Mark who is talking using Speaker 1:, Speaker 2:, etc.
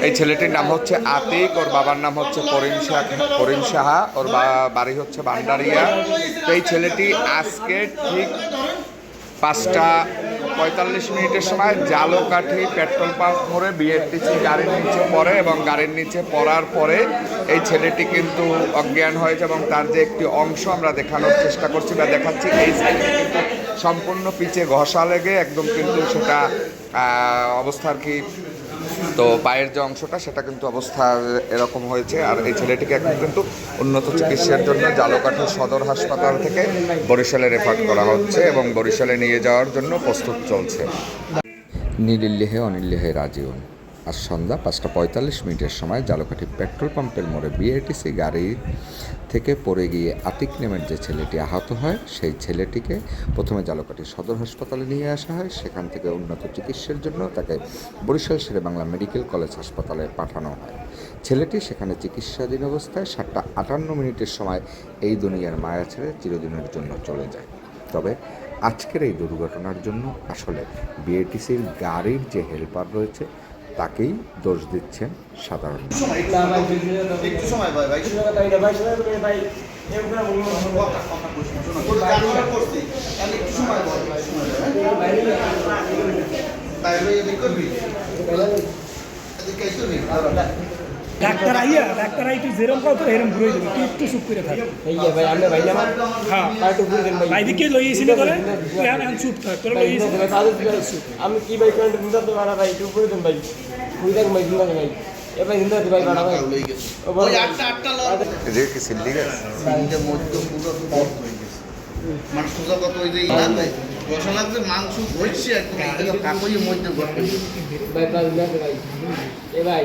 Speaker 1: এই ছেলেটির নাম হচ্ছে আতিক, ওর বাবার নাম হচ্ছে করিম সাহা, ওর বাড়ি হচ্ছে ভান্ডারিয়া। তো এই ছেলেটি আজকে ঠিক 5:45 সময় জালকাঠি পেট্রোল পাম্প মোড়ে বিএফটিসি গাড়ির নিচে পড়ে এবং গাড়ির নিচে পড়ার পরে এই ছেলেটি কিন্তু অজ্ঞান হয়েছে এবং তার যে একটি অংশ আমরা দেখানোর চেষ্টা করছি বা দেখাচ্ছি, এই সাইডে কিন্তু সম্পূর্ণ পিচে ঘষা লেগে একদম কিন্তু সেটা অবস্থা আর কি। তো পায়ের যে অংশটা সেটা কিন্তু অবস্থা এরকম হয়েছে। আর এই ছেলেটিকে এখন কিন্তু উন্নত চিকিৎসার জন্য জালকাঠি সদর হাসপাতাল থেকে বরিশালে রেফার করা হচ্ছে এবং বরিশালে নিয়ে যাওয়ার জন্য প্রস্তুত চলছে। নীলিল্লেহে অনিল্লেহে রাজিউন। আজ সন্ধ্যা 5:45 সময় জালকাঠি পেট্রোল পাম্পের মোড়ে বিআরটিসি গাড়ি থেকে পড়ে গিয়ে আতিক নামের যে ছেলেটি আহত হয়, সেই ছেলেটিকে প্রথমে জালকাঠি সদর হাসপাতালে নিয়ে আসা হয়। সেখান থেকে উন্নত চিকিৎসার জন্য তাকে বরিশাল শেরেবাংলা মেডিকেল কলেজ হাসপাতালে পাঠানো হয়। ছেলেটি সেখানে চিকিৎসাধীন অবস্থায় 7:58 সময় এই দুনিয়ার মায়া ছেড়ে চিরদিনের জন্য চলে যায়। তবে আজকের এই দুর্ঘটনার জন্য আসলে বিআরটিসির গাড়ির যে হেল্পার রয়েছে তাকেই দোষ দিচ্ছেন সাধারণ।
Speaker 2: ডাক্তার আইটু যেরকম কাউ তো এরকম ঘুরে দেবে, তুই একটু চুপ করে থাক।
Speaker 3: ভাই আমরা ভাই না
Speaker 2: হ্যাঁ ভাই দিকে লইয়েছিল করে তুই এখন চুপ থাক, তোর লইয়েছিল
Speaker 3: আমি কি ভাই কারণ দিন তো মারা ভাই একটু উপরে দেন ভাই ঘুরে থাক ভাই দিন ভাই এবার দিন তো ভাই মারা ভাই ওই 8টা লর
Speaker 1: যে কি সিল্লি গেছে
Speaker 4: সিলটা মধ্য পুরো বড় হয়ে গেছে। মানে সোজা কত ওই যে ইলান ভাই রসা লাগছে, মাংস হচ্ছে একদম কাকইয়ের মধ্যে বড় হয়ে গেছে
Speaker 3: ভাই ভাই এ ভাই